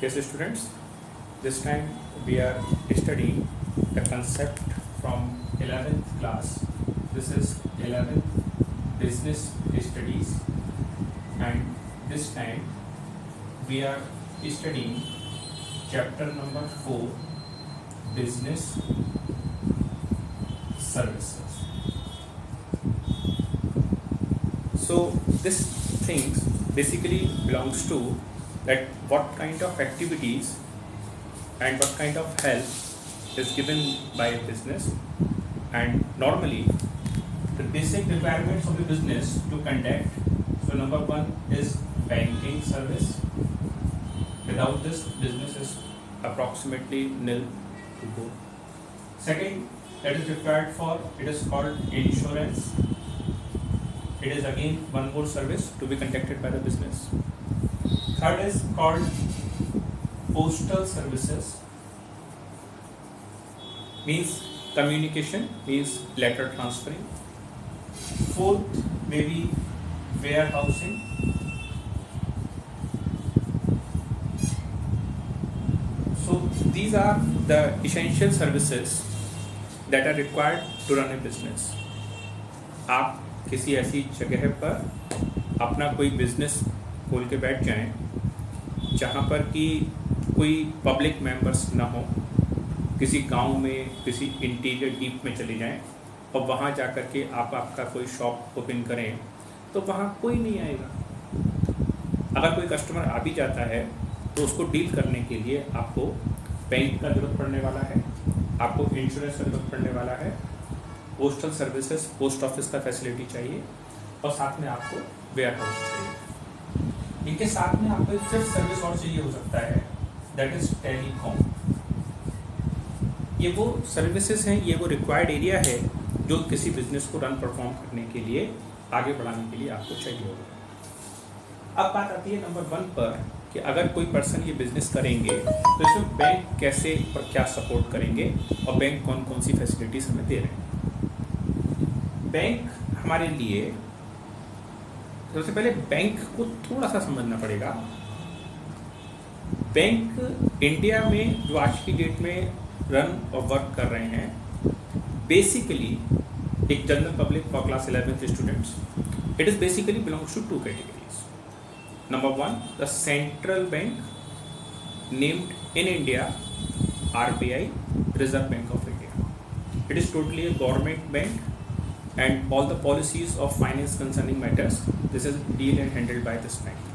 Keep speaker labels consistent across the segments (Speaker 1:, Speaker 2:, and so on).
Speaker 1: Yes, students, this time we are studying the concept from 11th class. This is 11th business studies, and this time we are studying chapter number 4, business services. So this things basically belongs to that what kind of activities and what kind of help is given by a business, and normally the basic requirements of the business to conduct. So number one is banking service. Without this, business is approximately nil to go. Second, that is required for, it is called insurance. It is again one more service to be conducted by the business. Third is called postal services, means communication, means letter transferring. Fourth may be warehousing. So these are the essential services that are required to run a business. आप किसी ऐसी जगह पर अपना कोई business खोल के बैठ जाएं जहाँ पर कि कोई पब्लिक मेंबर्स ना हो, किसी गांव में किसी इंटीरियर डीप में चले जाएं और वहाँ जा कर के आप आपका कोई शॉप ओपन करें तो वहाँ कोई नहीं आएगा। अगर कोई कस्टमर आ भी जाता है तो उसको डील करने के लिए आपको बैंक का जरूरत पड़ने वाला है, आपको इंश्योरेंस का जरूरत पड़ने वाला है, पोस्टल सर्विसेज पोस्ट ऑफिस का फैसिलिटी चाहिए, और साथ में आपको वेयर हाउस चाहिए। इनके साथ में आपको एक फिफ्थ सर्विस और चाहिए हो सकता है, दैट इज टेलीकॉम। ये वो सर्विसेज हैं, ये वो रिक्वायर्ड एरिया है जो किसी बिजनेस को रन परफॉर्म करने के लिए, आगे बढ़ाने के लिए आपको चाहिए होगा। अब बात आती है नंबर 1 पर कि अगर कोई पर्सन ये बिजनेस करेंगे तो इसमें बैंक कैसे और क्या सपोर्ट करेंगे और बैंक कौन कौन सी फैसिलिटीज हमें दे रहे हैं। बैंक हमारे लिए, सबसे पहले बैंक को थोड़ा सा समझना पड़ेगा। बैंक इंडिया में जो आज की डेट में रन और वर्क कर रहे हैं, बेसिकली एक general public for class 11th students, it is basically belongs to 2 categories. Number 1, the central bank named in India RBI, Reserve Bank of India. It is totally a government bank, and all the policies of finance concerning matters, this is deal and handled by this bank.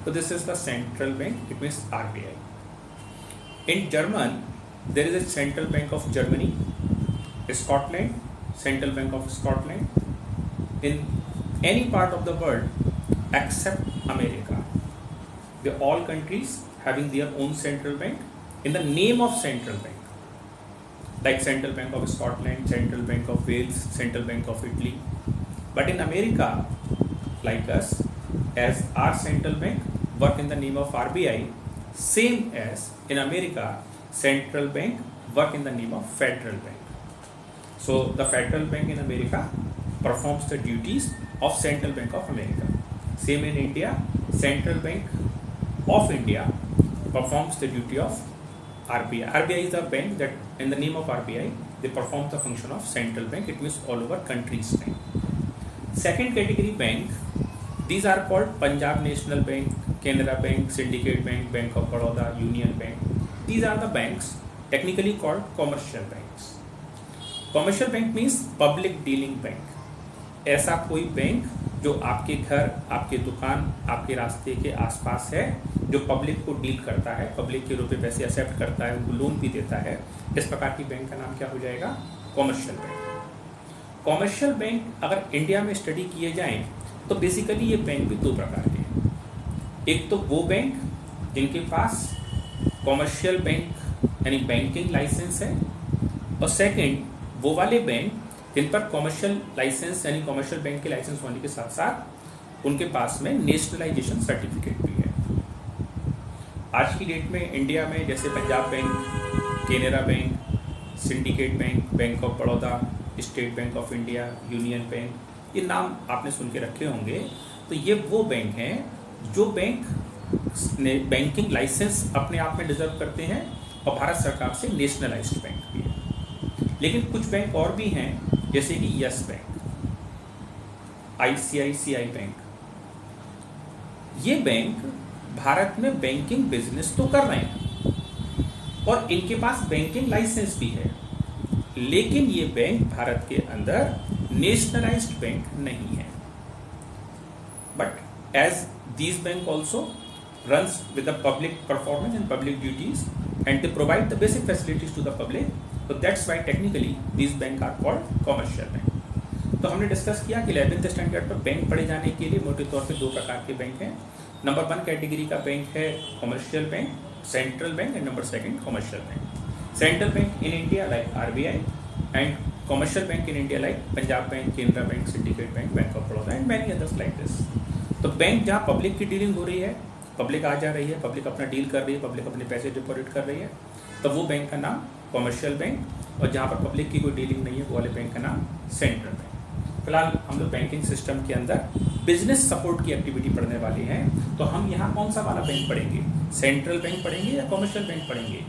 Speaker 1: So this is the central bank, it means RBI. In German, there is a central bank of Germany, Scotland, central bank of Scotland. In any part of the world except America, they all countries having their own central bank in the name of central bank. Like Central Bank of Scotland, Central Bank of Wales, Central Bank of Italy. But in America, like us, as our central bank work in the name of RBI, same as in America, central bank work in the name of federal bank. So the federal bank in America performs the duties of Central Bank of America. Same in India, Central Bank of India performs the duty of RBI. RBI is the bank that in the name of RBI, they perform the function of central bank. It means all over countries bank. Second category bank, these are called Punjab National Bank, Canara Bank, Syndicate Bank, Bank of Baroda, Union Bank. These are the banks technically called commercial banks. Commercial bank means public dealing bank. ऐसा कोई bank जो आपके घर, आपके दुकान, आपके रास्ते के आसपास है, जो पब्लिक को डील करता है, पब्लिक के रुपए पैसे एक्सेप्ट करता है, उनको लोन भी देता है, इस प्रकार की बैंक का नाम क्या हो जाएगा? Commercial bank. कॉमर्शियल बैंक अगर इंडिया में स्टडी किए जाएं तो बेसिकली ये बैंक भी 2 प्रकार के हैं। एक तो वो बैंक जिनके पास कॉमर्शियल बैंक यानी बैंकिंग लाइसेंस है, और सेकेंड वो वाले बैंक जिन पर कॉमर्शियल लाइसेंस यानी कॉमर्शियल बैंक के लाइसेंस होने के साथ साथ उनके पास में नेशनलाइजेशन सर्टिफिकेट भी है। आज की डेट में इंडिया में जैसे Punjab bank, Canara bank, syndicate bank, bank of Baroda, state bank of India, union bank, ये नाम आपने सुन के रखे होंगे। तो ये वो बैंक हैं जो बैंक बैंकिंग लाइसेंस अपने आप में डिजर्व करते हैं और भारत सरकार से नेशनलाइज्ड बैंक भी है। लेकिन कुछ बैंक और भी हैं, जैसे कि यस बैंक, आईसीआईसीआई बैंक। ये बैंक भारत में बैंकिंग बिजनेस तो कर रहे हैं और इनके पास बैंकिंग लाइसेंस भी है, लेकिन ये बैंक भारत के अंदर नेशनलाइज्ड बैंक नहीं है। But as these bank also runs with the public performance and public duties and they provide the basic facilities to the public, so that's why technically these bank are called commercial bank। तो हमने discuss किया कि 11th standard पर bank पढ़े जाने के लिए मोटे तौर पे दो प्रकार के बैंक हैं। नंबर 1 कैटेगरी का बैंक है commercial bank, central bank, and number 2 commercial bank. Central bank in India like RBI and commercial bank in India like Punjab bank, Canara bank, syndicate bank, bank of Baroda and many others like this. तो bank जहाँ public की dealing हो रही है, public आ जा रही है, public अपना डील कर रही है, पब्लिक अपने पैसे डिपॉजिट कर रही है, तो वो बैंक का नाम कमर्शियल बैंक, और जहाँ पर पब्लिक की कोई डीलिंग नहीं है वो वाले बैंक का नाम सेंट्रल बैंक। फिलहाल हम लोग बैंकिंग सिस्टम के अंदर बिजनेस सपोर्ट की एक्टिविटी पढ़ने वाले हैं, तो हम यहाँ कौन सा वाला बैंक पढ़ेंगे, सेंट्रल बैंक पढ़ेंगे या कमर्शियल बैंक पढ़ेंगे?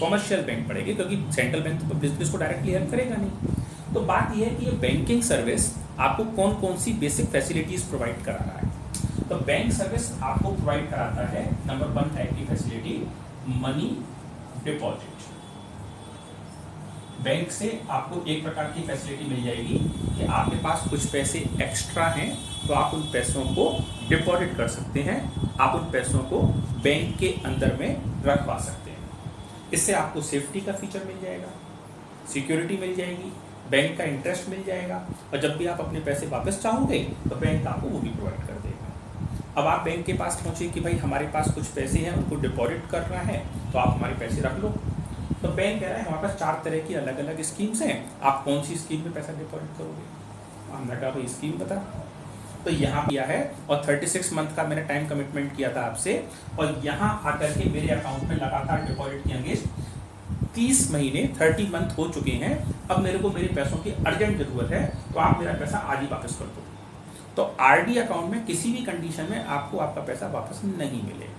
Speaker 1: कमर्शियल बैंक पढ़ेंगे, क्योंकि सेंट्रल बैंक तो बिजनेस को डायरेक्टली हेल्प करेगा नहीं। तो बात यह है कि ये बैंकिंग सर्विस आपको कौन कौन सी बेसिक फैसिलिटीज प्रोवाइड करा रहा है। तो बैंक सर्विस आपको प्रोवाइड कराता है नंबर 1 टाइप की फैसिलिटी, मनी डिपॉजिट। बैंक से आपको एक प्रकार की फैसिलिटी मिल जाएगी कि आपके पास कुछ पैसे एक्स्ट्रा हैं तो आप उन पैसों को डिपॉजिट कर सकते हैं, आप उन पैसों को बैंक के अंदर में रखवा सकते हैं। इससे आपको सेफ्टी का फीचर मिल जाएगा, सिक्योरिटी मिल जाएगी, बैंक का इंटरेस्ट मिल जाएगा, और जब भी आप अपने पैसे वापस चाहोगे तो बैंक आपको वो भी प्रोवाइड कर देगा। अब आप बैंक के पास पहुंचे कि भाई हमारे पास कुछ पैसे हैं, उनको डिपॉजिट करना है, तो आप हमारे पैसे रख लो। तो बैंक कह रहा है हमारे पास 4 तरह की अलग अलग स्कीम्स हैं, आप कौन सी स्कीम में पैसा डिपॉजिट करोगे? हमने कहा भाई स्कीम बता। तो यहाँ किया है और 36 मंथ का मैंने टाइम कमिटमेंट किया था आपसे, और यहाँ आकर के मेरे अकाउंट में लगातार डिपॉजिट की अगेंस्ट 30 महीने 30 मंथ हो चुके हैं। अब मेरे को मेरे पैसों की अर्जेंट जरूरत है, तो आप मेरा पैसा आज ही वापस कर दो। तो आरडी अकाउंट में किसी भी कंडीशन में आपको आपका पैसा वापस नहीं मिलेगा।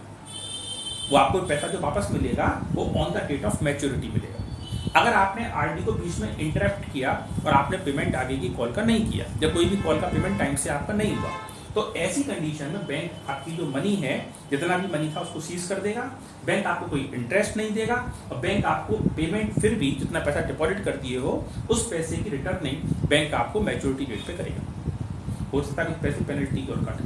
Speaker 1: वो आपको पैसा जो वापस मिलेगा वो on the date of maturity मिलेगा। अगर आपने आरडी को बीच में इंटरप्ट किया और आपने पेमेंट आगे की कॉल का नहीं किया, या कोई भी कॉल का पेमेंट टाइम से आपका नहीं हुआ, तो ऐसी कंडीशन में बैंक आपकी जो मनी है, जितना भी मनी था उसको सीज कर देगा। बैंक आपको कोई इंटरेस्ट नहीं देगा, और बैंक आपको पेमेंट फिर भी जितना पैसा डिपॉजिट कर दिए हो उस पैसे की रिटर्निंग बैंक आपको मैच्योरिटी डेट पे करेगा। हो सकता है पैसे पेनल्टी और cut,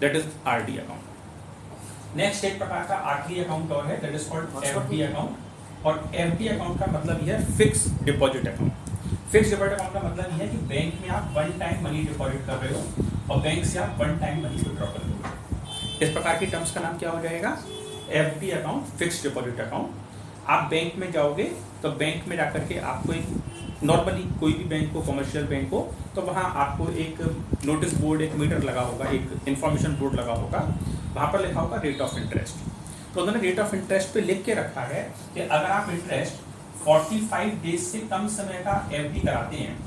Speaker 1: that is RD account. Next एक प्रकार का आरडी अकाउंट और है, that is called FD account. और एफडी अकाउंट का मतलब यह है fix deposit account. Fix deposit account का मतलब यह है कि बैंक में आप 1 टाइम मनी डिपॉजिट कर रहे हो और बैंक से आप 1 टाइम मनी विड्रॉ कर रहे हो। इस प्रकार की टर्म्स का नाम क्या हो जाएगा? FD account, fix deposit account. आप बैंक में जाओगे तो बैंक में जाकर के आपको एक नॉर्मली कोई भी बैंक हो, कमर्शियल बैंक हो, तो वहाँ आपको एक नोटिस बोर्ड, एक मीटर लगा होगा, एक इन्फॉर्मेशन बोर्ड लगा होगा, वहाँ पर लिखा होगा रेट ऑफ इंटरेस्ट। तो उन्होंने रेट ऑफ इंटरेस्ट पे लिख के रखा है कि अगर आप इंटरेस्ट 45 डेज से कम समय का एफडी कराते हैं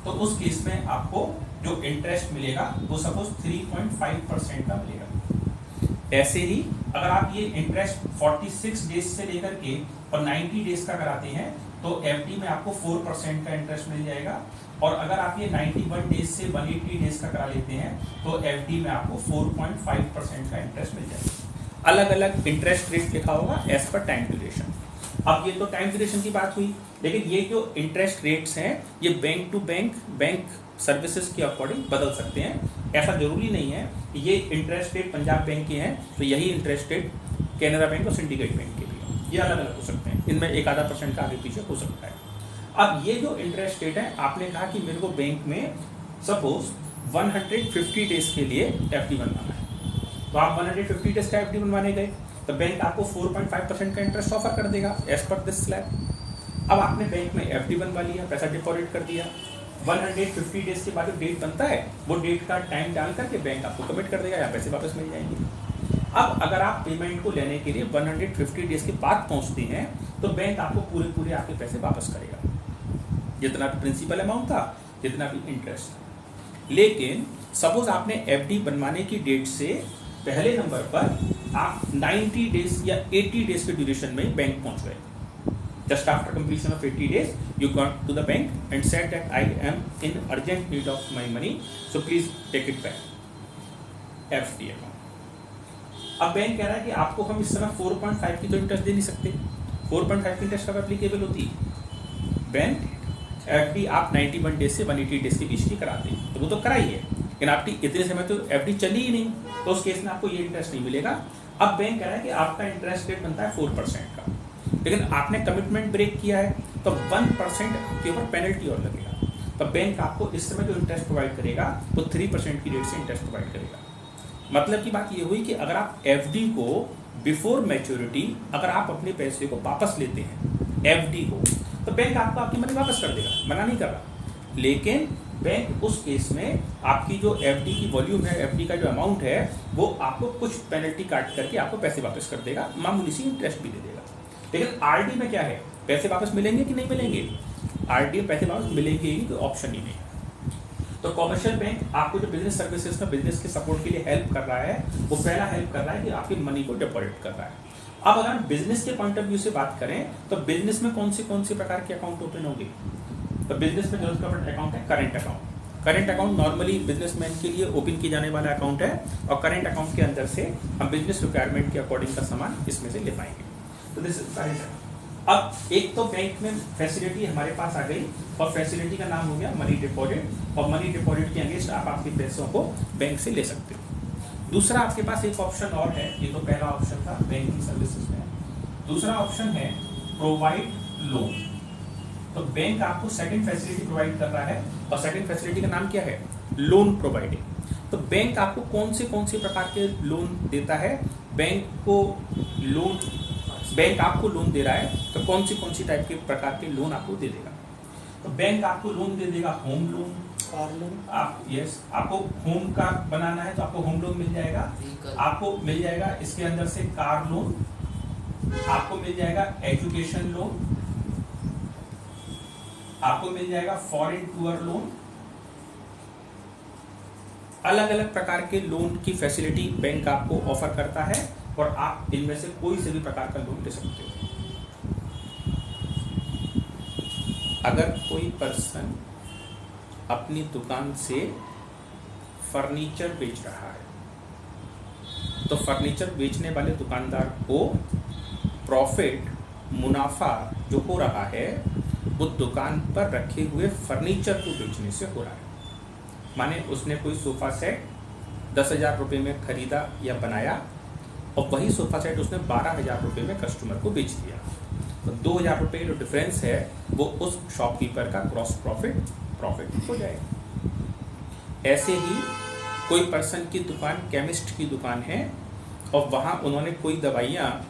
Speaker 1: तो उस केस में आपको जो इंटरेस्ट मिलेगा वो सपोज 3.5% का मिलेगा। ऐसे ही अगर आप ये इंटरेस्ट 46 डेज से लेकर के और 90 डेज का कराते हैं तो एफडी में आपको 4% का इंटरेस्ट मिल जाएगा, और अगर आप ये 91 डेज से 180 डेज का करा लेते हैं तो एफडी में आपको 4.5% का इंटरेस्ट मिल जाएगा। अलग अलग इंटरेस्ट रेट लिखा होगा एज पर टाइम ड्यूरेशन। अब ये तो टाइम ड्यूरेशन की बात हुई, लेकिन ये जो इंटरेस्ट रेट्स हैं ये बैंक टू बैंक सर्विसेज के अकॉर्डिंग बदल सकते हैं। ऐसा जरूरी नहीं है ये इंटरेस्ट रेट पंजाब बैंक के हैं तो यही इंटरेस्ट रेट कैनरा बैंक और सिंडिकेट बैंक के भी हैं, ये अलग अलग हो सकते हैं, इनमें 1-1/2% का आगे पीछे हो सकता है। अब ये जो इंटरेस्ट रेट है, आपने कहा कि मेरे को बैंक में सपोज 150 डेज के लिए एफडी बनवाना है, तो आप 150 डेज का एफडी बनवाने गए तो बैंक आपको 4.5% का इंटरेस्ट ऑफर कर देगा एज पर दिस स्लैब। अब आपने बैंक में एफडी बनवा लिया, पैसा डिपॉजिट कर दिया, 150 डेज के बाद जो डेट बनता है वो डेट का टाइम डाल करके बैंक आपको कमिट कर देगा या पैसे वापस मिल जाएंगे। अब अगर आप पेमेंट को लेने के लिए 150 डेज के बाद पहुंचते हैं तो बैंक आपको पूरे आपके पैसे वापस करेगा, जितना भी प्रिंसिपल अमाउंट था, जितना भी इंटरेस्ट। लेकिन सपोज आपने एफडी बनवाने की डेट से पहले नंबर पर आप 90 डेज या 80 डेज के ड्यूरेशन में बैंक पहुंच गए। Just after completion of 80 days, you got to the bank and said that I am in urgent need of my money, so please take it back. FD account. अब bank कह रहा है कि आपको हम इस समय 4.5 की तो इंटरेस्ट दे नहीं सकते। 4.5 की इंटरेस्ट कब एप्लीकेबल होती है? बैंक FD आप 91 डेज से 180 डेज के बीच की कराते हैं, तो वो तो कराई है, लेकिन आपकी इतने समय तो FD चली ही नहीं, तो उस केस में आपको ये इंटरेस्ट नहीं मिलेगा। अब बैंक कह रहा है कि आपका इंटरेस्ट रेट बनता है 4% का, लेकिन आपने कमिटमेंट ब्रेक किया है, तो 1% आपके ऊपर पेनल्टी और लगेगा। तो बैंक आपको इस समय जो इंटरेस्ट प्रोवाइड करेगा वो 3% की रेट से इंटरेस्ट प्रोवाइड करेगा। मतलब की बात ये हुई कि अगर आप FD को बिफोर मैच्योरिटी अगर आप अपने पैसे को वापस लेते हैं FD को, तो बैंक आपको आपकी मनी वापस कर देगा, मना नहीं कर रहा, लेकिन बैंक उस केस में आपकी जो FD की वॉल्यूम है, FD का जो अमाउंट है, वो आपको कुछ पेनल्टी काट करके आपको पैसे वापस कर देगा, मामूली सी इंटरेस्ट भी दे देगा। लेकिन RD में क्या है, पैसे वापस मिलेंगे कि नहीं मिलेंगे? RD में पैसे वापस मिलेंगे ही, कोई ऑप्शन ही नहीं। तो कॉमर्शियल बैंक आपको जो बिजनेस सर्विसेज में बिजनेस के सपोर्ट के लिए हेल्प कर रहा है, वो पहला हेल्प कर रहा है कि आपकी मनी को डिपॉजिट कर रहा है। अब अगर हम बिजनेस के पॉइंट ऑफ व्यू से बात करें, तो बिजनेस में कौन से प्रकार के अकाउंट ओपन होंगे? तो बिजनेस में जो अकाउंट है current account. Current account normally businessman के लिए ओपन किया जाने वाला अकाउंट है, और करंट अकाउंट के अंदर से हम बिजनेस रिक्वायरमेंट के अकॉर्डिंग का सामान इसमें से ले पाएंगे। तो दिस इज करंट अकाउंट। अब एक तो बैंक में फैसिलिटी हमारे पास आ गई, और फैसिलिटी का नाम हो गया मनी डिपॉजिट, और मनी डिपॉजिट के अगेंस्ट आप आपके पैसों को बैंक से ले सकते हो। दूसरा आपके पास एक ऑप्शन और है, ये तो पहला ऑप्शन था बैंकिंग सर्विसेज में। दूसरा ऑप्शन है प्रोवाइड लोन। तो बैंक आपको सेकंड फैसिलिटी प्रोवाइड कर रहा है, और सेकंड फैसिलिटी का नाम क्या है? Loan providing. तो बैंक आपको कौन से प्रकार के लोन देता है? बैंक आपको लोन दे रहा है, तो कौन सी टाइप के प्रकार के लोन आपको दे देगा? तो बैंक आपको लोन दे देगा होम लोन, कार लोन। आपको होम का बनाना है तो आपको होम लोन मिल जाएगा, आपको मिल जाएगा इसके अंदर से कार लोन, आपको मिल जाएगा एजुकेशन लोन, आपको मिल जाएगा फॉरेन टूर लोन। अलग अलग प्रकार के लोन की फैसिलिटी बैंक आपको ऑफर करता है, और आप इनमें से कोई से भी प्रकार का लोन ले सकते हो। अगर कोई पर्सन अपनी दुकान से फर्नीचर बेच रहा है, तो फर्नीचर बेचने वाले दुकानदार को प्रॉफिट मुनाफा जो हो रहा है वो दुकान पर रखे हुए फर्नीचर को बेचने से हो रहा है। माने उसने कोई सोफा सेट 10,000 रुपये में खरीदा या बनाया, और वही सोफा सेट उसने 12,000 रुपये में कस्टमर को बेच दिया, तो 2,000 रुपये जो डिफरेंस है वो उस शॉपकीपर का क्रॉस प्रॉफिट हो जाएगा। ऐसे ही कोई पर्सन की दुकान केमिस्ट की दुकान है, और वहाँ उन्होंने कोई दवाइयाँ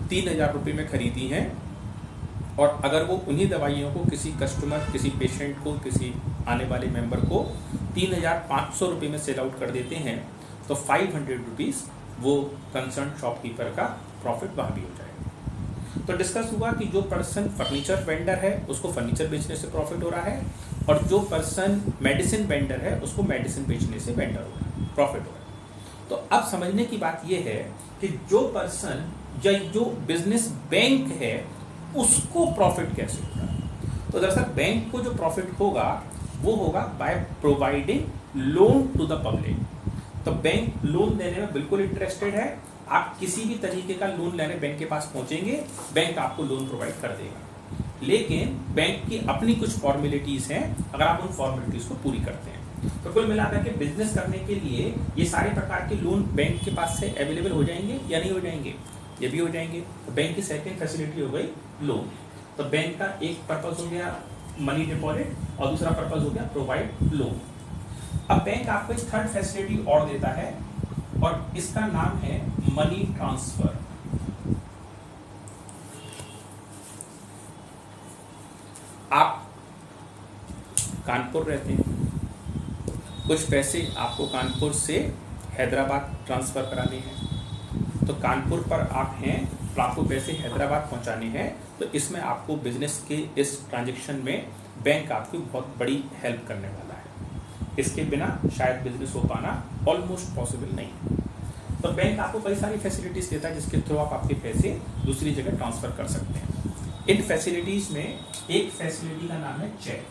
Speaker 1: 3,000 रुपये में खरीदी हैं, और अगर वो उन्हीं दवाइयों को किसी कस्टमर, किसी पेशेंट को, किसी आने वाले मेंबर को 3,500 रुपये में सेल आउट कर देते हैं, तो 500 रुपीज़ वो कंसर्न शॉपकीपर का प्रॉफिट वहाँ भी हो जाएगा। तो डिस्कस हुआ कि जो पर्सन फर्नीचर वेंडर है उसको फर्नीचर बेचने से प्रॉफिट हो रहा है, और जो पर्सन मेडिसिन वेंडर है उसको मेडिसिन बेचने से वेंडर हो रहा है, प्रॉफिट हो रहा है। तो अब समझने की बात यह है कि जो पर्सन या जो बिजनेस बैंक है उसको प्रॉफिट कैसे होगा। तो दरअसल बैंक को जो प्रॉफिट होगा वो होगा by providing loan to the public. तो बैंक लोन देने में बिल्कुल इंटरेस्टेड है। आप किसी भी तरीके का लोन लेने बैंक के पास पहुंचेंगे, बैंक आपको लोन प्रोवाइड कर देगा, लेकिन बैंक की अपनी कुछ फॉर्मेलिटीज हैं, अगर आप उन फॉर्मेलिटीज को पूरी करते हैं। तो कुल मिलाकर के बिजनेस करने के लिए ये सारे प्रकार के लोन बैंक के पास से अवेलेबल हो जाएंगे या नहीं हो जाएंगे? ये भी हो जाएंगे। तो बैंक की सेकेंड फैसिलिटी हो गई लोन। तो बैंक का एक पर्पज हो गया मनी डिपॉजिट, और दूसरा पर्पज हो गया प्रोवाइड लोन। अब बैंक आपको एक थर्ड फैसिलिटी और देता है, और इसका नाम है मनी ट्रांसफर। आप कानपुर रहते हैं, कुछ पैसे आपको कानपुर से हैदराबाद ट्रांसफर कराने हैं, तो कानपुर पर आप हैं तो आपको पैसे हैदराबाद पहुंचाने हैं, तो इसमें आपको बिजनेस के इस ट्रांजैक्शन में बैंक आपकी बहुत बड़ी हेल्प करने वाला है। इसके बिना शायद बिजनेस हो पाना ऑलमोस्ट पॉसिबल नहीं। तो बैंक आपको कई सारी फैसिलिटीज देता है जिसके थ्रू आप आपके पैसे दूसरी जगह ट्रांसफर कर सकते हैं। इन फैसिलिटीज में एक फैसिलिटी का नाम है चेक,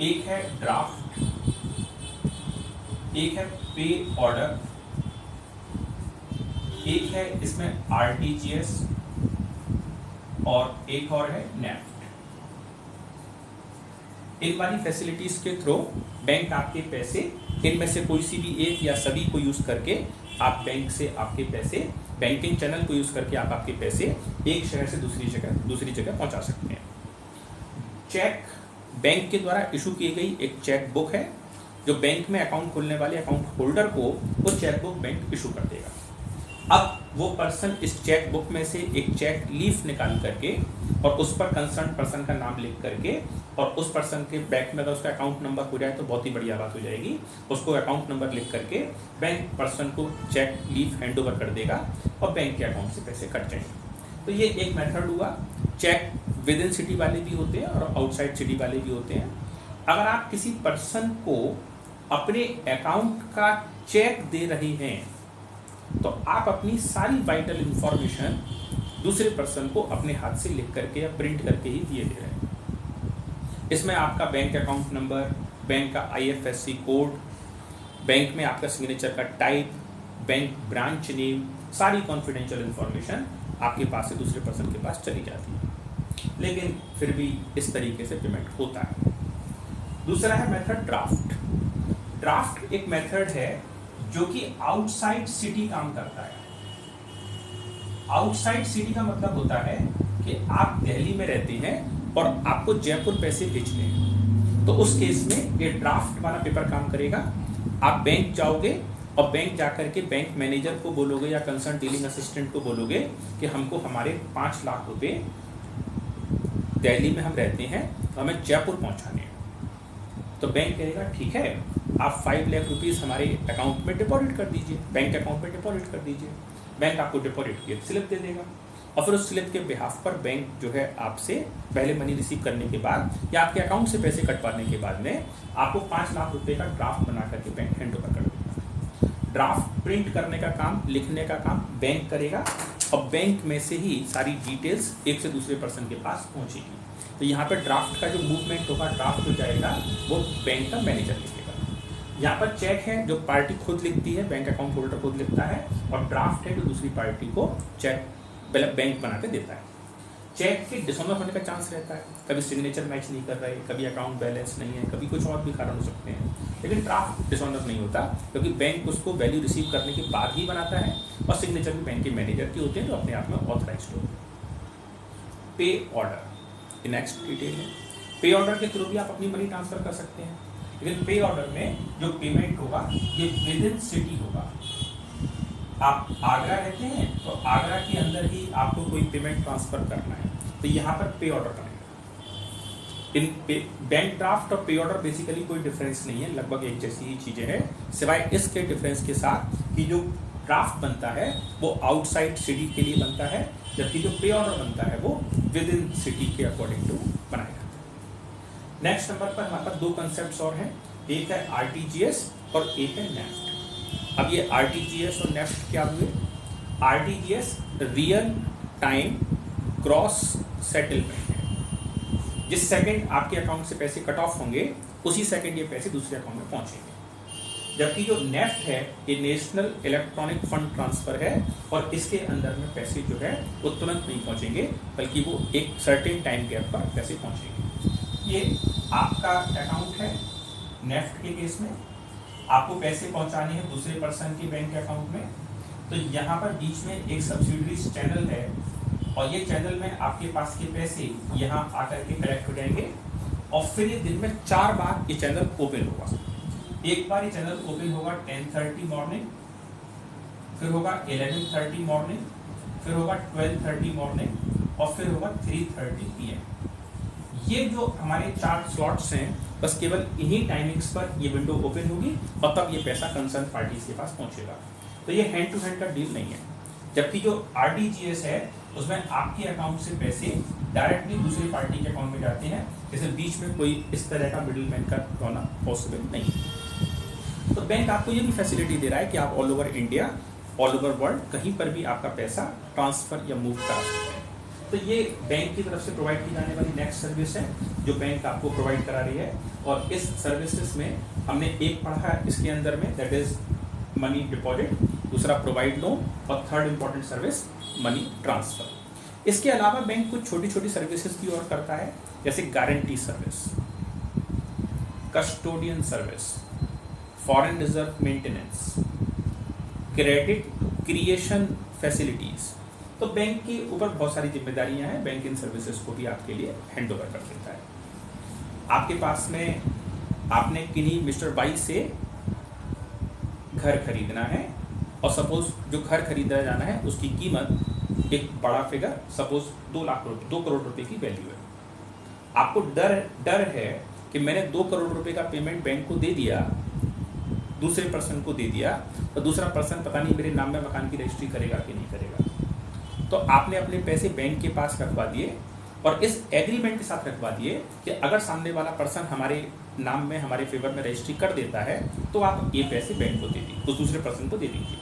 Speaker 1: एक है ड्राफ्ट, एक है पे ऑर्डर, एक है इसमें आरटीजीएस और एक और है नेफ्ट। इन वाली फैसिलिटीज के थ्रू बैंक आपके पैसे, इनमें से कोई सी भी एक या सभी को यूज करके आप बैंक से आपके पैसे, बैंकिंग चैनल को यूज करके आप आपके पैसे एक शहर से दूसरी जगह पहुंचा सकते हैं। चेक बैंक के द्वारा इशू की गई एक चेक बुक है जो बैंक में अकाउंट खोलने वाले अकाउंट होल्डर को वो चेक बुक बैंक इशू कर देगा। अब वो पर्सन इस चेक बुक में से एक चेक लीफ निकाल करके और उस पर कंसर्न पर्सन का नाम लिख करके और उस पर्सन के बैंक में अगर उसका अकाउंट नंबर हो जाए तो बहुत ही बढ़िया बात हो जाएगी, उसको अकाउंट नंबर लिख करके बैंक पर्सन को चेक लीफ हैंड ओवर कर देगा और बैंक के अकाउंट से पैसे कट जाएंगे। तो ये एक मेथड हुआ। चेक विद इन सिटी वाले भी होते हैं और आउटसाइड सिटी वाले भी होते हैं। अगर आप किसी पर्सन को अपने अकाउंट का चेक दे रहे हैं तो आप अपनी सारी वाइटल इंफॉर्मेशन दूसरे पर्सन को अपने हाथ से लिख करके या प्रिंट करके ही दिए दे रहे हैं। इसमें आपका बैंक अकाउंट नंबर, बैंक का IFSC कोड, बैंक में आपका सिग्नेचर का टाइप, बैंक ब्रांच नेम, सारी कॉन्फिडेंशियल इंफॉर्मेशन आपके पास से दूसरे पर्सन के पास चली जाती है। लेकिन फिर भी इस तरीके से पेमेंट होता है। दूसरा है मेथड ड्राफ्ट। ड्राफ्ट एक मेथड है जो कि आउटसाइड सिटी काम करता है। आउटसाइड सिटी का मतलब होता है कि आप दिल्ली में रहते हैं और आपको जयपुर पैसे भेजने हैं, तो उस केस में ये ड्राफ्ट वाला पेपर काम करेगा। आप बैंक जाओगे और बैंक जाकर के बैंक मैनेजर को बोलोगे या कंसर्न डीलिंग असिस्टेंट को बोलोगे कि हमको हमारे 5 लाख रुपए दिल्ली में हम रहते हैं तो हमें जयपुर पहुंचाने हैं। तो बैंक कहेगा ठीक है, आप 5 लाख रुपीस हमारे अकाउंट में डिपॉजिट कर दीजिए, बैंक अकाउंट में डिपॉजिट कर दीजिए। बैंक आपको डिपॉजिट की स्लिप दे देगा और फिर उस स्लिप के बिहाफ पर बैंक जो है आपसे पहले मनी रिसीव करने के बाद या आपके अकाउंट से पैसे कटवाने के बाद में आपको 5 लाख रुपए का ड्राफ्ट बना करके बैंक हैंड ओवर कर देगा। ड्राफ्ट प्रिंट करने का काम, लिखने का काम बैंक करेगा और बैंक में से ही सारी डिटेल्स एक से दूसरे पर्सन के पास पहुंचेगी। तो यहाँ पर ड्राफ्ट का जो मूवमेंट होगा, ड्राफ्ट जो जाएगा वो बैंक का मैनेजर लिखेगा। यहाँ पर चेक है जो पार्टी खुद लिखती है, बैंक अकाउंट होल्डर खुद लिखता है, और ड्राफ्ट है जो दूसरी पार्टी को चेक बैंक बना के देता है। चेक के डिसऑनर होने का चांस रहता है, कभी सिग्नेचर मैच नहीं कर रहे, कभी अकाउंट बैलेंस नहीं है, कभी कुछ और भी कारण हो सकते हैं, लेकिन ड्राफ्ट डिसऑनर नहीं होता क्योंकि बैंक उसको वैल्यू रिसीव करने के बाद ही बनाता है और सिग्नेचर भी बैंक के मैनेजर की होते हैं जो अपने आप में ऑथराइज्ड होते हैं। पे ऑर्डर नेक्स्ट डिटेल है। पे ऑर्डर के थ्रू भी आप अपनी मनी ट्रांसफर कर सकते हैं, लेकिन पे ऑर्डर में जो पेमेंट होगा ये विद इन सिटी होगा। आप आगरा रहते हैं तो आगरा के अंदर ही आपको कोई पेमेंट ट्रांसफर करना है तो यहाँ पर पे ऑर्डर बनेगा। इन बैंक ड्राफ्ट और पे ऑर्डर बेसिकली कोई डिफरेंस नहीं है, लगभग एक जैसी ही चीजें हैं, सिवाय इसके डिफरेंस के साथ कि जो ड्राफ्ट बनता है वो आउटसाइड सिटी के लिए बनता है, जबकि जो पे ऑर्डर बनता है वो विद इन सिटी के अकॉर्डिंग टू बनाया जाता है। नेक्स्ट नंबर पर हमारे पास 2 कंसेप्ट और हैं, एक है आरटीजीएस और एक है नेफ्ट। अब ये आरटीजीएस और नेफ्ट क्या हुए? RTGS real time cross settlement है। जिस सेकंड आपके अकाउंट से पैसे कट ऑफ होंगे उसी सेकंड ये पैसे दूसरे अकाउंट में पहुंचेंगे। जबकि जो नेफ्ट है ये नेशनल इलेक्ट्रॉनिक फंड ट्रांसफर है और इसके अंदर में पैसे जो है वो तुरंत नहीं पहुंचेंगे बल्कि वो एक सर्टेन टाइम गैप पर पैसे पहुंचेंगे। ये आपका अकाउंट है, नेफ्ट के केस में आपको पैसे पहुंचाने हैं दूसरे पर्सन के बैंक अकाउंट में, तो यहाँ पर बीच में एक सब्सिडीज चैनल है और ये चैनल में आपके पास के पैसे यहाँ आकर के कलेक्ट हो जाएंगे और फिर ये दिन में 4 बार ये चैनल ओपन होगा। एक बार ये चैनल ओपन होगा 10:30 मॉर्निंग, फिर होगा 11:30 मॉर्निंग, फिर होगा 12:30 मॉर्निंग और फिर होगा 3:30 PM। ये जो हमारे 4 स्लॉट्स हैं बस केवल इन्हीं टाइमिंग्स पर ये विंडो ओपन होगी और तब ये पैसा कंसर्न पार्टीज के पास पहुंचेगा। तो ये हैंड टू हैंड का डील नहीं है। जबकि जो आरटीजीएस है उसमें आपके अकाउंट से पैसे डायरेक्टली दूसरी पार्टी के अकाउंट में जाते हैं, जैसे बीच में कोई इस तरह का मिडिलमैन का होना पॉसिबल नहीं। तो बैंक आपको ये भी फैसिलिटी दे रहा है कि आप all over India, all over world कहीं पर भी आपका पैसा ट्रांसफर या मूव करा सकते हैं। तो ये बैंक की तरफ से प्रोवाइड की जाने वाली नेक्स्ट सर्विस है जो बैंक आपको प्रोवाइड करा रही है। और इस सर्विसेज में हमने एक पढ़ा है इसके अंदर में, दैट इज मनी डिपॉजिट, दूसरा प्रोवाइड लोन और third important service money transfer. इसके अलावा बैंक कुछ छोटी छोटी सर्विसेज की और करता है, जैसे guarantee service, custodian service, foreign reserve maintenance, credit creation facilities. तो बैंक के ऊपर बहुत सारी जिम्मेदारियां हैं, बैंक इन सर्विसेज को भी आपके लिए हैंड ओवर कर देता है। आपके पास में आपने किन्हीं मिस्टर बाई से घर खरीदना है और सपोज जो घर खरीदा जाना है उसकी कीमत एक बड़ा फिगर, सपोज 2 करोड़ रुपए की वैल्यू है। आपको डर है कि मैंने 2 करोड़ रुपए का पेमेंट बैंक को दे दिया, दूसरे पर्सन को दे दिया, तो दूसरा पर्सन पता नहीं मेरे नाम में मकान की रजिस्ट्री करेगा कि नहीं करेगा। तो आपने अपने पैसे बैंक के पास रखवा दिए और इस एग्रीमेंट के साथ रखवा दिए कि अगर सामने वाला पर्सन हमारे नाम में, हमारे फेवर में रजिस्ट्री कर देता है तो आप ये पैसे बैंक को दे दीजिए, उस दूसरे पर्सन को दे दीजिए।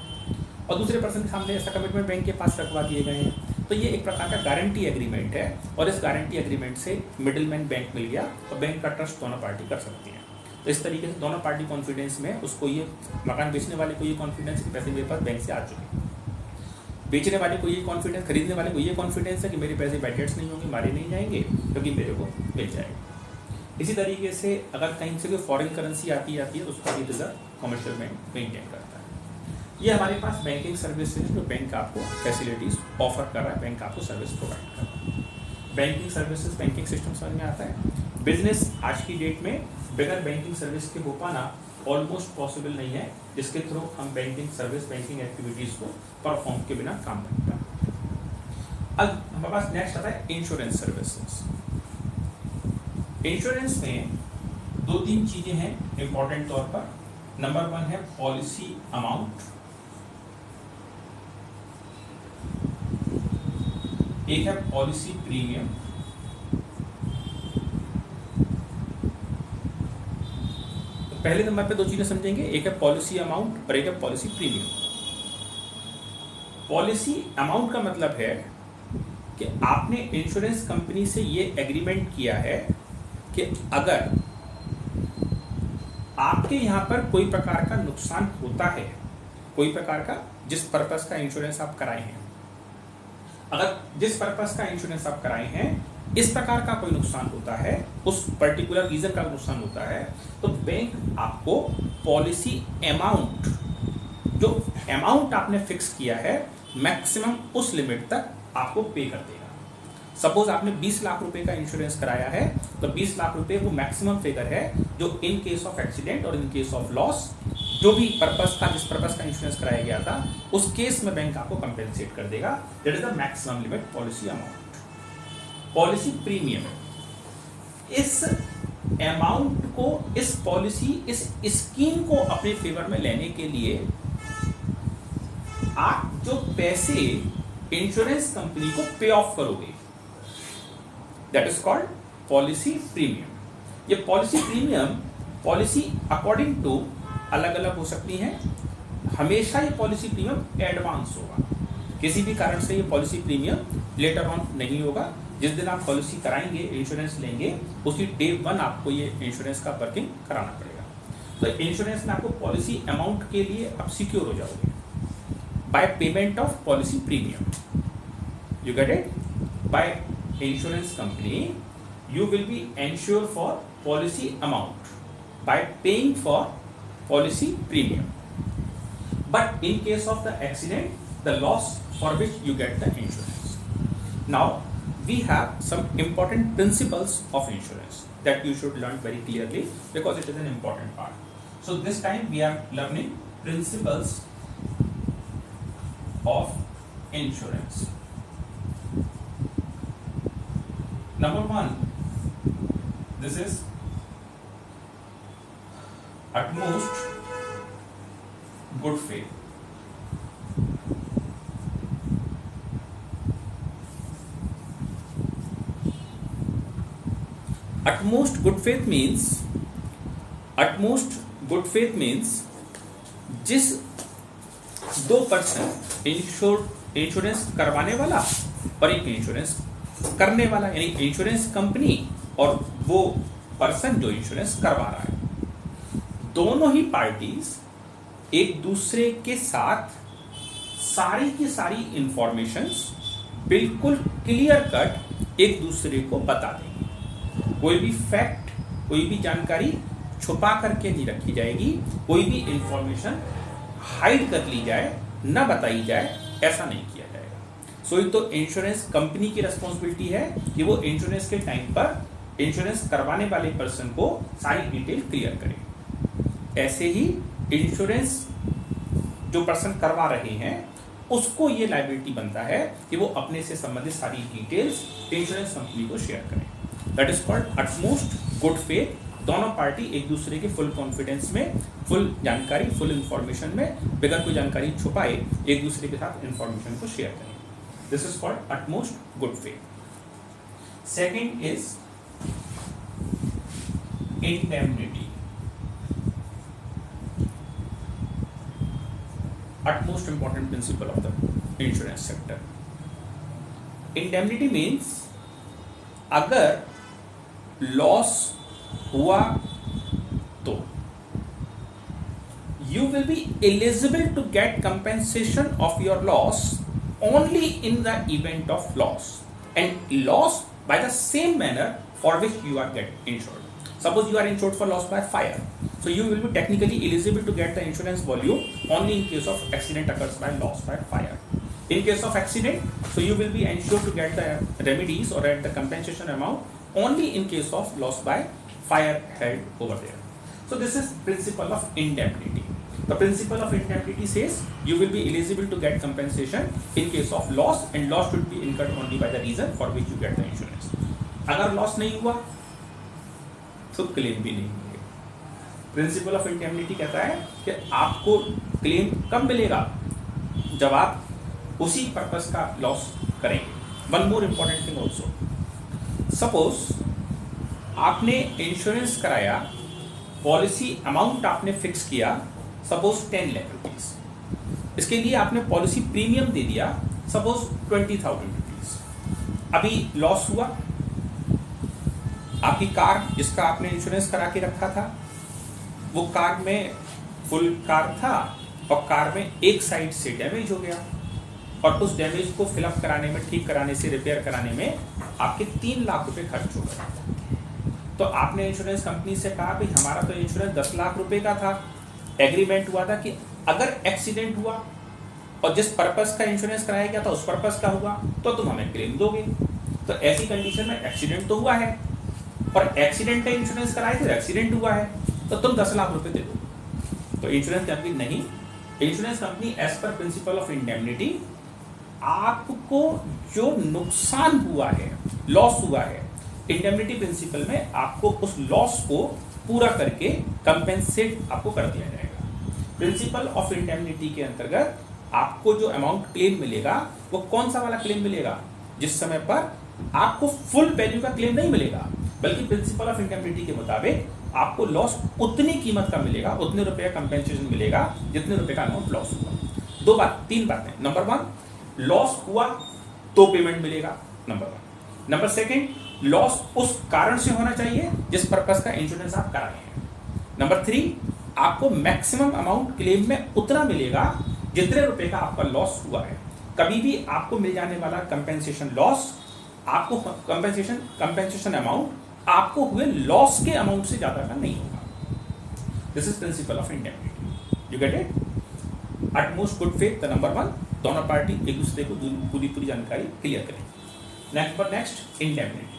Speaker 1: और दूसरे पर्सन के सामने ऐसा कमिटमेंट बैंक के पास रखवा दिए गए हैं। तो ये एक प्रकार का गारंटी एग्रीमेंट है और इस गारंटी एग्रीमेंट से मिडिलमैन बैंक मिल गया और बैंक का ट्रस्ट दोनों पार्टी कर सकती है। तो इस तरीके से दोनों पार्टी कॉन्फिडेंस में, उसको ये मकान बेचने वाले को ये कॉन्फिडेंस कि पैसे मेरे पास बैंक से आ चुके हैं, बेचने वाले को ये कॉन्फिडेंस, खरीदने वाले को ये कॉन्फिडेंस है कि मेरे पैसे बैड डेट्स नहीं होंगे, मारे नहीं जाएंगे, क्योंकि मेरे को मिल जाएगा। इसी तरीके से अगर कहीं से कोई फॉरेन करेंसी आती है तो उसका भी रिजर्व कमर्शियल बैंक मेंटेन करता है। ये हमारे पास बैंकिंग सर्विसेज जो बैंक आपको फैसिलिटीज ऑफर कर रहा है, बैंक आपको सर्विस प्रोवाइड कर रहा है। बैंकिंग सर्विसेज, बैंकिंग सिस्टम समझ में आता है। बिजनेस आज की डेट में बगैर बैंकिंग सर्विस के हो पाना ऑलमोस्ट पॉसिबल नहीं है, जिसके थ्रू हम बैंकिंग सर्विस, बैंकिंग एक्टिविटीज को परफॉर्म के बिना काम करते हैं। अब हमारे पास नेक्स्ट आता है इंश्योरेंस सर्विसेज। इंश्योरेंस में 2-3 चीजें हैं इंपॉर्टेंट तौर पर। नंबर 1 है पॉलिसी अमाउंट, एक है पॉलिसी प्रीमियम, पहले नंबर पे 2 चीजें समझेंगे, एक है पॉलिसी अमाउंट और एक है पॉलिसी प्रीमियम। पॉलिसी अमाउंट का मतलब है कि आपने इंश्योरेंस कंपनी से ये एग्रीमेंट किया है कि अगर आपके यहां पर कोई प्रकार का नुकसान होता है, कोई प्रकार का, जिस पर्पस का इंश्योरेंस आप कराए हैं, अगर जिस पर्पस का इंश्योरेंस आप कराए हैं इस प्रकार का कोई नुकसान होता है, उस पर्टिकुलर रीजन का नुकसान होता है, तो बैंक आपको पॉलिसी अमाउंट, जो अमाउंट आपने फिक्स किया है, मैक्सिमम उस लिमिट तक आपको पे कर देगा। सपोज आपने 20 लाख रुपए का इंश्योरेंस कराया है, तो 20 लाख रुपए वो मैक्सिमम फिगर है जो इन केस ऑफ एक्सीडेंट और इन केस ऑफ लॉस, जो भी पर्पस था, जिस पर्पस का इंश्योरेंस कराया गया था, उस केस में बैंक आपको कंपेंसेट कर देगा। That is the maximum limit policy amount. Policy premium, इस अमाउंट को, इस पॉलिसी, इस स्कीम को अपने फेवर में लेने के लिए आप जो पैसे इंश्योरेंस कंपनी को पे ऑफ करोगे, that is called policy premium. ये policy premium, policy according to अलग अलग हो सकती हैं। हमेशा ये पॉलिसी प्रीमियम एडवांस होगा, किसी भी कारण से ये पॉलिसी प्रीमियम लेटर ऑन नहीं होगा। जिस दिन आप पॉलिसी कराएंगे, इंश्योरेंस लेंगे, उसी डे 1 आपको ये इंश्योरेंस का वर्किंग कराना पड़ेगा। तो इंश्योरेंस में आपको पॉलिसी अमाउंट के लिए आप सिक्योर हो जाओगे by payment of policy premium. You get it? By insurance company you will be insured for policy amount by paying for policy premium, but in case of the accident, the loss for which you get the insurance. Now we have some important principles of insurance that you should learn very clearly because it is an important part. So this time we are learning principles of insurance. Number 1, this is utmost good faith. Utmost good faith means जिस दो person insurance करवाने वाला और एक insurance करने वाला, यानी insurance company और वो पर्सन जो इंश्योरेंस करवा रहा है, दोनों ही पार्टीज एक दूसरे के साथ सारी की सारी इंफॉर्मेशंस बिल्कुल क्लियर कट एक दूसरे को बता देंगे। कोई भी फैक्ट, कोई भी जानकारी छुपा करके नहीं रखी जाएगी, कोई भी इंफॉर्मेशन हाइड कर ली जाए, ना बताई जाए, ऐसा नहीं किया जाएगा। सो ये तो इंश्योरेंस कंपनी की रिस्पॉन्सिबिलिटी है कि वो इंश्योरेंस के टाइम पर इंश्योरेंस करवाने वाले पर्सन को सारी डिटेल क्लियर करे। ऐसे ही इंश्योरेंस जो पर्सन करवा रहे हैं उसको ये लायबिलिटी बनता है कि वो अपने से संबंधित सारी डिटेल्स इंश्योरेंस कंपनी को शेयर करें। That is called utmost good faith. दोनों पार्टी एक दूसरे के फुल कॉन्फिडेंस में, फुल जानकारी, फुल इंफॉर्मेशन में, बिना कोई जानकारी छुपाए एक दूसरे के साथ इंफॉर्मेशन को शेयर करें। This is called utmost good faith. Second is indemnity. Utmost important principle of the insurance sector. Indemnity means अगर लॉस हुआ तो you will be eligible to get compensation of your loss only in the event of loss, and loss by the same manner for which you are get insured. Suppose you are insured for loss by fire, so you will be technically eligible to get the insurance volume only in case of accident occurs by loss by fire. In case of accident, so you will be insured to get the remedies or at the compensation amount only in case of loss by fire held over there. So this is principle of indemnity. The principle of indemnity says you will be eligible to get compensation in case of loss, and loss should be incurred only by the reason for which you get the insurance. अगर loss नहीं हुआ तो claim भी नहीं मिलेगा। Principal of indemnity कहता है कि आपको क्लेम कब मिलेगा, जब आप उसी पर्पस का लॉस करेंगे। One more important thing also, suppose आपने इंश्योरेंस कराया, पॉलिसी अमाउंट आपने फिक्स किया, सपोज 10 लाख रुपीज, इसके लिए आपने पॉलिसी प्रीमियम दे दिया सपोज 20,000 रुपीज। अभी लॉस हुआ, आपकी कार जिसका आपने इंश्योरेंस करा के रखा था, वो कार में फुल कार था और कार में एक साइड से डैमेज हो गया, और उस डैमेज को फिलअप कराने में, ठीक कराने से, रिपेयर कराने में आपके 3 लाख रुपए खर्च हो गए। तो आपने इंश्योरेंस कंपनी से कहा भाई हमारा तो इंश्योरेंस 10 लाख रुपए का था, एग्रीमेंट हुआ था कि अगर एक्सीडेंट हुआ और जिस पर्पस का इंश्योरेंस कराया गया था उस पर्पस का हुआ तो तुम हमें क्लेम दोगे। तो ऐसी कंडीशन में एक्सीडेंट तो हुआ है और एक्सीडेंट का इंश्योरेंस कराए थे, एक्सीडेंट हुआ है, तो तुम 10 लाख रुपए दे दो। तो इंश्योरेंस कंपनी नहीं, insurance company as per principle of indemnity आपको जो नुकसान हुआ है, लॉस हुआ है, इंडेमनिटी प्रिंसिपल में आपको उस लॉस को पूरा करके कंपेंसेट आपको कर दिया जाएगा। प्रिंसिपल ऑफ इंडेमनिटी के अंतर्गत आपको जो अमाउंट क्लेम मिलेगा वो कौन सा वाला क्लेम मिलेगा, जिस समय पर आपको फुल वैल्यू का क्लेम नहीं मिलेगा, बल्कि प्रिंसिपल ऑफ इंडेमनिटी के मुताबिक आपको लॉस उतनी कीमत का मिलेगा, उतने रुपए का कंपेंसेशन मिलेगा जितने रुपए का अमाउंट लॉस हुआ। 3 बातें। नंबर 1, लॉस हुआ तो पेमेंट मिलेगा, नंबर 1। नंबर 2, लॉस उस कारण से होना चाहिए जिस पर्पस का इंश्योरेंस आप करा रहे हैं। नंबर 3, आपको मैक्सिमम अमाउंट क्लेम में उतना मिलेगा जितने रुपए का आपका लॉस हुआ है। कभी भी आपको मिल जाने वाला कंपेंसेशन लॉस, आपको कंपेंसेशन अमाउंट आपको हुए लॉस के अमाउंट से ज्यादा का नहीं होगा। This is principal of indemnity. You get it? Utmost good faith, the number 1, दोनों पार्टी एक दूसरे को पूरी जानकारी क्लियर करें। Next indemnity.